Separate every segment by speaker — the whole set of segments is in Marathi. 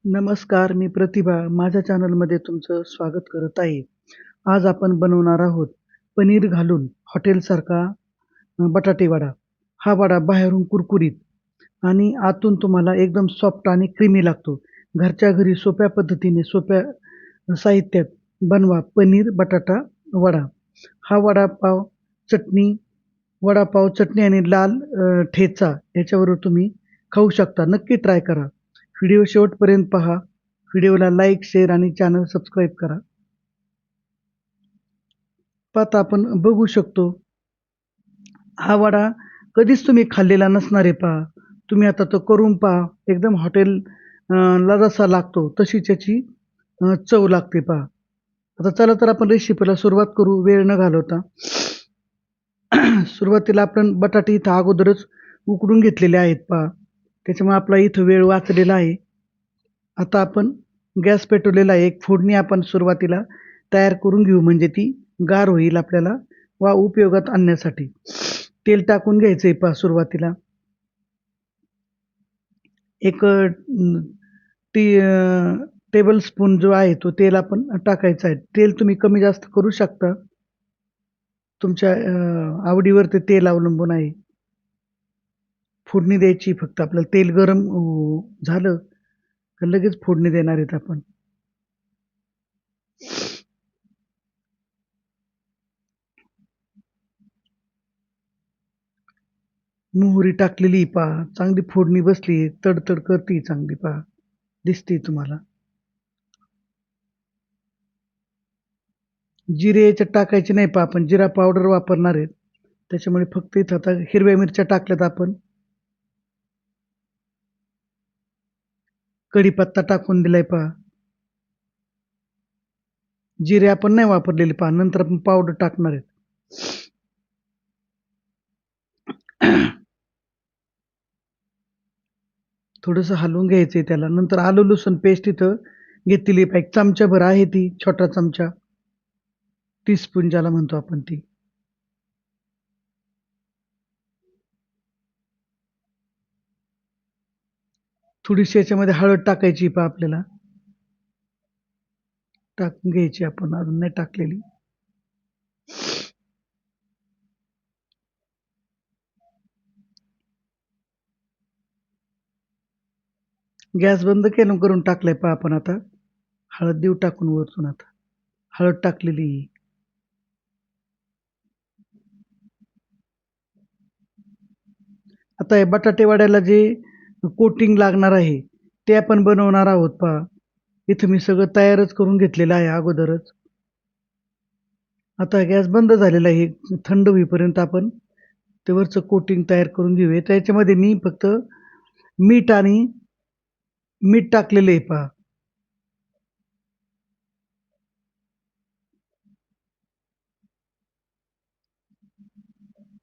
Speaker 1: नमस्कार, मी प्रतिभा. माझ्या चॅनलमध्ये तुमचं स्वागत करत आहे. आज आपण बनवणार आहोत पनीर घालून हॉटेलसारखा बटाटे वडा. हा वडा बाहेरून कुरकुरीत आणि आतून तुम्हाला एकदम सॉफ्ट आणि क्रीमी लागतो. घरच्या घरी सोप्या पद्धतीने, सोप्या साहित्यात बनवा पनीर बटाटा वडा. हा वडापाव चटणी वडापाव चटणी आणि लाल ठेचा याच्याबरोबर तुम्ही खाऊ शकता. नक्की ट्राय करा. व्हिडिओ शेवटपर्यंत पहा. व्हिडिओला लाईक, शेअर आणि चॅनल सबस्क्राईब करा. आता आपण बघू शकतो, हा वडा कधीच तुम्ही खाल्लेला नसणार आहे पहा. तुम्ही आता तो करून पहा. एकदम हॉटेल ला जसा लागतो तशीच याची चव लागते पहा. आता चला तर आपण रेसिपीला सुरुवात करू वेळ न घालवता. सुरुवातीला आपण बटाटे इथं अगोदरच उकडून घेतलेले आहेत पहा. त्याच्यामुळे आपला इथं वेळ वाचलेला आहे. आता आपण गॅस पेटवलेला आहे. एक फोडणी आपण सुरुवातीला तयार करून घेऊ म्हणजे ती गार होईल आपल्याला वा उपयोगात आणण्यासाठी. तेल टाकून घ्यायचंय पहा सुरुवातीला. एक टी टेबल स्पून जो आहे तो तेल आपण टाकायचा आहे. तेल तुम्ही कमी जास्त करू शकता. तुमच्या आवडीवर ते तेल अवलंबून आहे. फोडणी द्यायची फक्त आपल्याला तेल गरम झालं का लगेच फोडणी देणार आहेत आपण. मोहरी टाकलेली पहा, चांगली फोडणी बसली, तडतड करती चांगली पहा, दिसते तुम्हाला. जिरे याच्यात टाकायचे नाही पहा, आपण जिरा पावडर वापरणार आहे. त्याच्यामुळे फक्त इथं आता हिरव्या मिरच्या टाकल्यात आपण. कढीपत्ता टाकून दिलाय पहा. जिरे आपण नाही वापरलेले पहा, नंतर आपण पावडर टाकणार आहे. थोडंसं हलवून घ्यायचंय त्याला. नंतर आलं लसूण पेस्ट इथं घेतलेली पहा. 1 चमचाभर आहे ती, छोटा चमचा. टीस्पून ज्याला म्हणतो आपण ती. थोडीशी याच्यामध्ये हळद टाकायची पहा आपल्याला. टाकून घ्यायची आपण, अजून नाही टाकलेली. गॅस बंद केलं करून टाकलाय पहा आपण आता. हळद देऊ टाकून वरतून आता. हळद टाकलेली. आता हे बटाटे वड्याला जे कोटिंग लागणार आहे, ते आपण बनवणार आहोत पहा. इथं मी सगळं तयारच करून घेतलेलं आहे अगोदरच. आता गॅस बंद झालेला आहे. थंड होईपर्यंत आपण ते वरचं कोटिंग तयार करून घेऊया. त्याच्यामध्ये मी फक्त मीठ आणि मीठ टाकलेलं आहे पहा.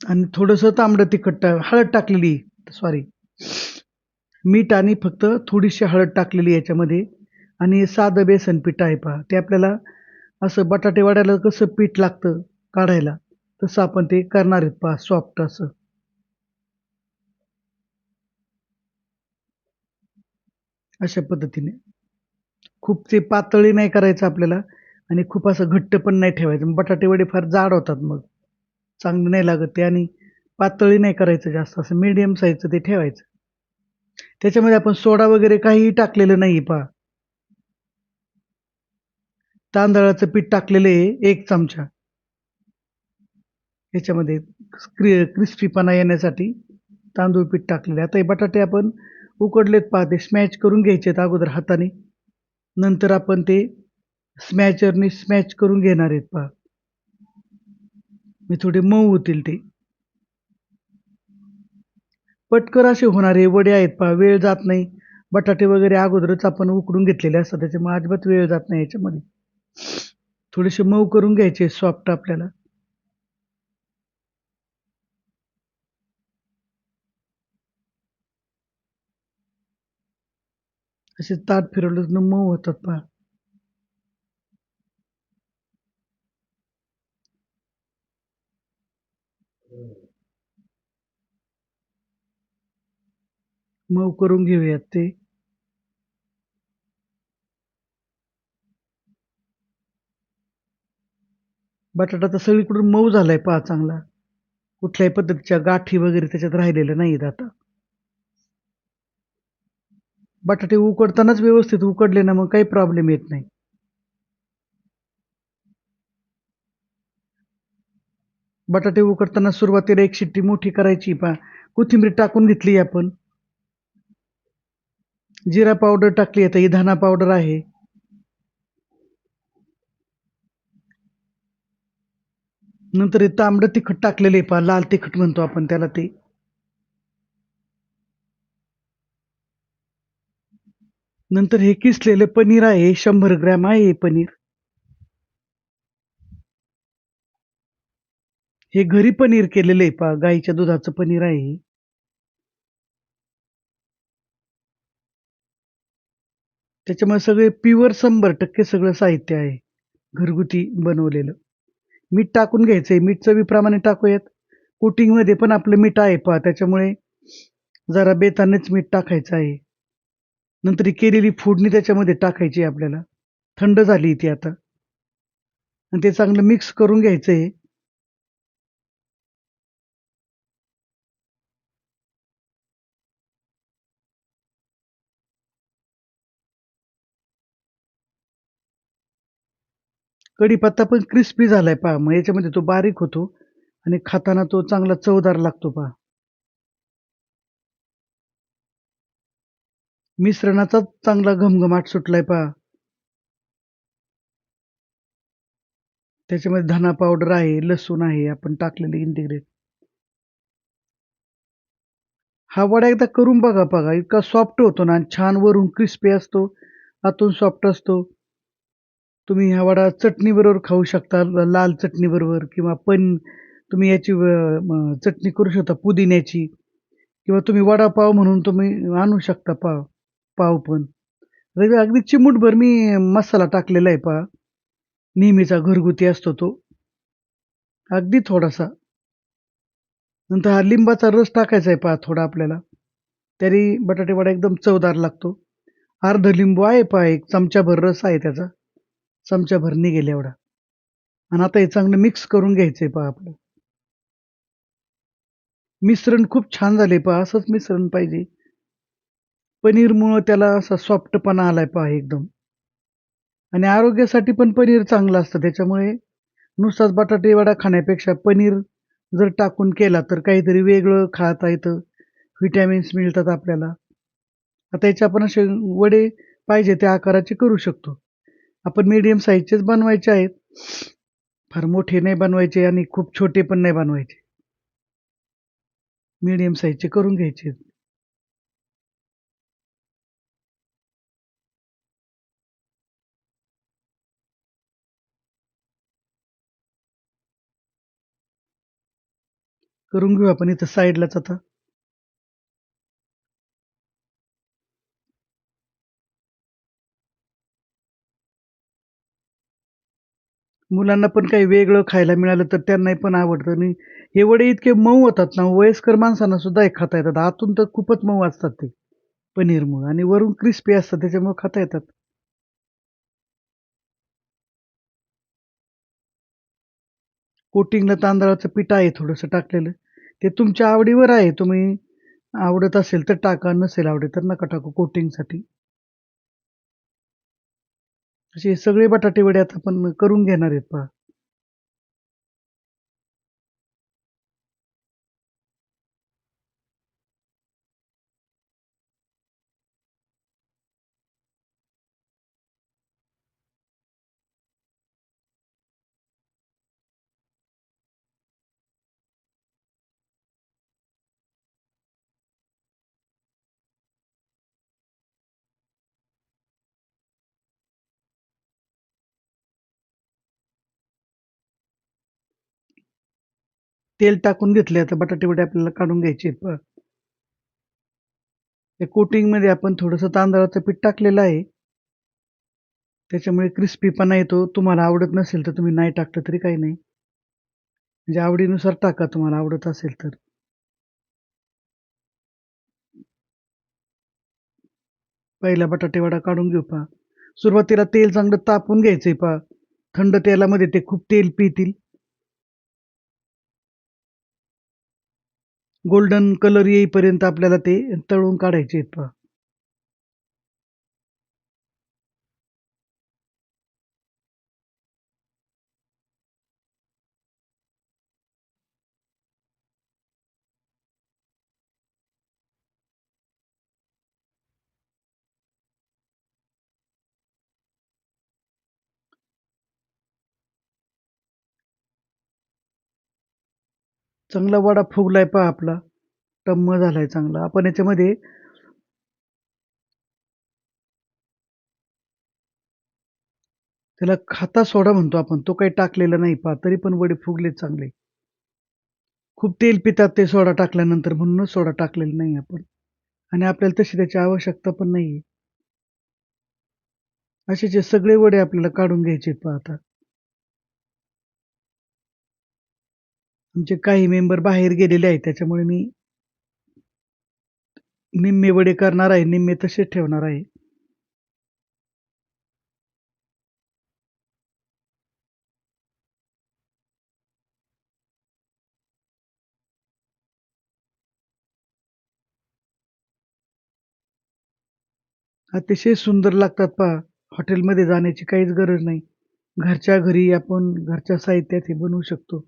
Speaker 1: आणि थोडंसं तांबडं तिखट हळद टाकलेली. सॉरी. मीठ आणि फक्त थोडीशी हळद टाकलेली याच्यामध्ये आणि साधं बेसन पीठ आहे पहा. ते आपल्याला असं बटाटे वड्याला कसं पीठ लागतं काढायला, तसं आपण ते करणार आहेत पहा सॉफ्ट असं. अशा पद्धतीने. खूप ते पातळी नाही करायचं आपल्याला आणि खूप असं घट्ट पण नाही ठेवायचं. मग बटाटे वडे फार जाड होतात मग. चांगलं नाही लागत ते आणि पातळी नाही करायचं जास्त असं मीडियम साईजचं ते ठेवायचं. त्याच्यामध्ये आपण सोडा वगैरे काहीही टाकलेलं नाही पहा. तांदळाचं पीठ टाकलेलं आहे 1 चमचा. याच्यामध्ये क्रिस्पीपणा येण्यासाठी तांदूळ पीठ टाकलेले. आता हे बटाटे आपण उकडलेत पहा, ते स्मॅश करून घ्यायचेत अगोदर हाताने. नंतर आपण ते स्मॅचरने स्मॅच करून घेणार आहेत पहा. मी थोडे मऊ होतील ते. पटकन असे होणारे वडे आहेत पहा, वेळ जात नाही. बटाटे वगैरे अगोदरच आपण उकडून घेतलेले असतात, त्याच्यामुळे अजिबात वेळ जात नाही याच्यामध्ये. थोडेसे मऊ करून घ्यायचे सॉफ्ट आपल्याला. असे ताट फिरवलं की मऊ होतात पहा. मऊ करून घेऊयात ते. बटाटा तर सगळीकडून मऊ झालाय पहा चांगला. कुठल्याही पद्धतीच्या गाठी वगैरे त्याच्यात राहिलेल्या नाहीत आता. बटाटे उकडतानाच व्यवस्थित उकडले ना मग काही प्रॉब्लेम येत नाही. बटाटे उकडताना सुरुवातीला एक शिट्टी मोठी करायची पहा. कोथिंबीर टाकून घेतली आपण. जिरा पावडर टाकली, आता ही धना पावडर आहे. नंतर हे तांबडं तिखट टाकलेलं आहे पहा, लाल तिखट म्हणतो आपण त्याला ते. नंतर हे किसलेलं पनीर आहे, 100 ग्रॅम आहे हे पनीर. हे घरी पनीर केलेलं आहे पहा, गाईच्या दुधाचं पनीर आहे हे. त्याच्यामुळे सगळे प्युअर 100% सगळं साहित्य आहे, घरगुती बनवलेलं. मीठ टाकून घ्यायचंय, मीठ चवीप्रमाणे टाकूयात. कोटिंगमध्ये पण आपलं मीठ आहे पहा, त्याच्यामुळे जरा बेतानेच मीठ टाकायचं आहे. नंतर ही केलेली फोडणी त्याच्यामध्ये टाकायची आहे आपल्याला. थंड झाली ती आता आणि ते चांगलं मिक्स करून घ्यायचंय. कढीपत्ता पण क्रिस्पी झालाय पहा, मग याच्यामध्ये तो बारीक होतो आणि खाताना तो चांगला चवदार लागतो पहा. मिश्रणाचाच चांगला घमघमाट सुटलाय पहा. त्याच्यामध्ये धना पावडर आहे, लसूण आहे, आपण टाकलेले इंटिग्रेट. हा वडा एकदा करून बघा, इतका सॉफ्ट होतो ना आणि छान वरून क्रिस्पी असतो, आतून सॉफ्ट असतो. तुम्ही हा वडा चटणीबरोबर खाऊ शकता, लाल चटणीबरोबर किंवा पण तुम्ही याची चटणी करू शकता पुदिन्याची किंवा तुम्ही वडापाव म्हणून तुम्ही आणू शकता पाव पाव पण. अगदी चिमूटभर मी मसाला टाकलेला आहे पहा, नेहमीचा घरगुती असतो तो, अगदी थोडासा. नंतर हा लिंबाचा रस टाकायचा आहे पहा थोडा आपल्याला. तरी बटाटे वडा एकदम चवदार लागतो. अर्ध लिंबू आहे पहा, एक चमचाभर रस आहे त्याचा. चमचाभर निघेल एवढा. आणि आता हे चांगलं मिक्स करून घ्यायचंय पहा आपलं. मिश्रण खूप छान झाले पहा, असंच मिश्रण पाहिजे. पनीरमुळं त्याला असा सॉफ्टपणा आलाय पहा एकदम. आणि आरोग्यासाठी पण पनीर चांगलं असतं. त्याच्यामुळे नुसताच बटाटे वडा खाण्यापेक्षा पनीर जर टाकून केला तर काहीतरी वेगळं खाता येतं. व्हिटॅमिन्स मिळतात आपल्याला. आता याचे आपण असे वडे पाहिजे त्या आकाराचे करू शकतो. आपण मीडियम साईजचेच बनवायचे आहेत. फार मोठे नाही बनवायचे आणि खूप छोटे पण नाही बनवायचे. मीडियम साईजचे करून घ्यायचे. करून घेऊ आपण इथं साईडलाच आता. मुलांना पण काही वेगळं खायला मिळालं तर त्यांनाही पण आवडतं आणि हे वडे इतके मऊ होतात ना, वयस्कर माणसांना सुद्धा हे खाता येतात. आतून तर खूपच मऊ असतात ते पनीरमुळं आणि वरून क्रिस्पी असतात त्याच्यामुळे खाता येतात. कोटिंगला तांदळाचं पीठ आहे थोडंसं टाकलेलं. ते तुमच्या आवडीवर आहे. तुम्ही आवडत असेल तर टाका, नसेल आवडत तर नका टाकू कोटिंगसाठी. असे सगळे बटाटे वडे आता आपण करून घेणार आहेत पहा. तेल टाकून घेतले आता बटाटे वडे आपल्याला काढून घ्यायचे आहेत पहा. त्या कोटिंगमध्ये आपण थोडंसं तांदळाचं पीठ टाकलेलं आहे. त्याच्यामुळे क्रिस्पीपणा येतो. तुम्हाला आवडत नसेल तर तुम्ही नाही टाकलं तरी काही नाही. म्हणजे आवडीनुसार टाका तुम्हाला आवडत असेल तर. पहिला बटाटे वडा काढून घेऊ पहा. सुरुवातीला तेल चांगलं तापवून घ्यायचंय पहा. थंड तेलामध्ये ते खूप तेल पितील गोल्डन कलर येईपर्यंत आपल्याला ते तळून काढायचे आहेत पहा. चांगला वडा फुगलाय पहा आपला. टम्म झालाय चांगला. आपण याच्यामध्ये त्याला खाता सोडा म्हणतो आपण. तो काही टाकलेला नाही पहा. तरी पण वडे फुगलेत चांगले. खूप तेल पितात ते सोडा टाकल्यानंतर म्हणूनच सोडा टाकलेला नाही आपण. आणि आपल्याला तशी त्याची आवश्यकता पण नाहीये. असेच हे सगळे वडे आपल्याला काढून घ्यायचे आहेत पहा आता. आमचे काही मेंबर बाहेर गेलेले आहेत त्याच्यामुळे मी निम्मे वडे करणार आहे, निम्मे तसेच ठेवणार आहे. अतिशय सुंदर लागतात पहा. हॉटेलमध्ये जाण्याची काहीच गरज नाही. घरच्या घरी आपण घरच्या साहित्यात हे बनवू शकतो.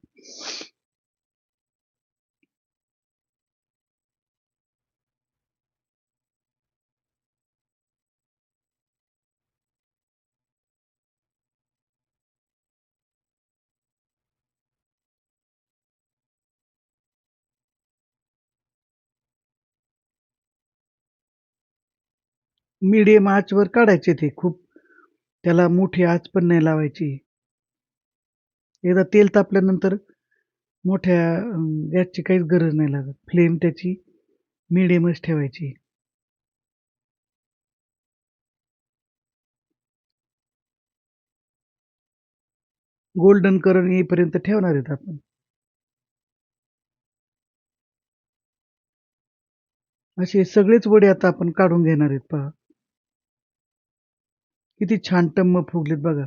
Speaker 1: मीडियम आचवर काढायचे ते खूप त्याला मोठी आच पण नाही लावायची. एकदा तेल तापल्यानंतर मोठ्या गॅसची काहीच गरज नाही लागत. फ्लेम त्याची मीडियमच ठेवायची. गोल्डन कलर येईपर्यंत ठेवणार आहेत आपण. असे सगळेच वडे आता आपण काढून घेणार आहेत पहा. किती छान टम्म फुगलेत बघा.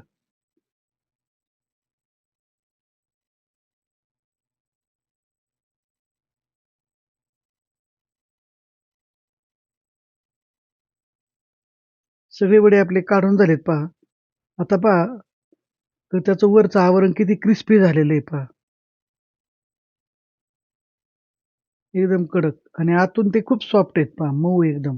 Speaker 1: सगळे वडे आपले काढून झालेत पहा. आता पहा तर त्याचं वरचं आवरण किती क्रिस्पी झालेलं आहे पहा. एकदम कडक आणि आतून ते खूप सॉफ्ट आहेत पहा, मऊ एकदम.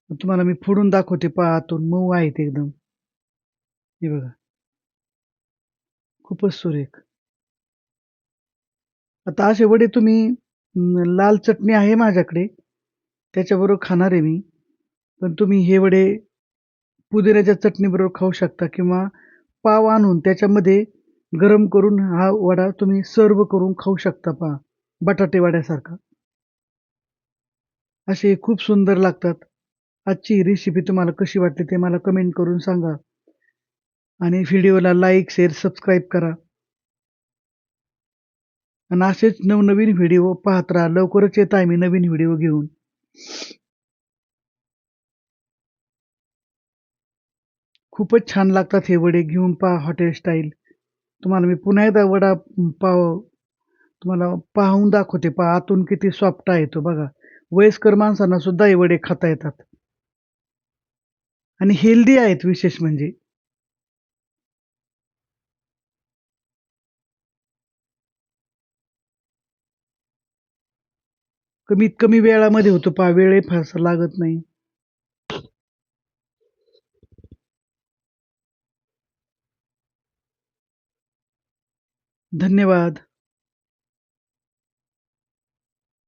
Speaker 1: तुम्हाला मी फोडून दाखवते पहा आतून मऊ आहेत एकदम. हे बघा, खूपच सुरेख. आता असे वडे तुम्ही लाल चटणी आहे माझ्याकडे, त्याच्याबरोबर खाणार आहे मी. पण तुम्ही हे वडे पुदिन्याच्या चटणीबरोबर खाऊ शकता किंवा पाव आणून त्याच्यामध्ये गरम करून हा वडा तुम्ही सर्व्ह करून खाऊ शकता पहा, बटाटे वड्यासारखा. असे खूप सुंदर लागतात. आजची रेसिपी तुम्हाला कशी वाटली ते मला कमेंट करून सांगा आणि व्हिडिओला लाईक, शेअर, सबस्क्राईब करा. आणि असेच नवनवीन व्हिडिओ पाहत राहा. लवकरच येत आहे मी नवीन व्हिडिओ घेऊन. खूपच छान लागतात हे वडे घेऊन पहा हॉटेल स्टाईल. तुम्हाला मी पुन्हा एकदा वडा पाव तुम्हाला पाहून दाखवते पहा आतून किती सॉफ्ट आहे तो बघा. वयस्कर माणसांना सुद्धा हे वडे खाता येतात आणि हेल्दी आहेत विशेष म्हणजे. कमीत कमी वेळामध्ये होतो पहा, वेळही फारसा लागत नाही. धन्यवाद.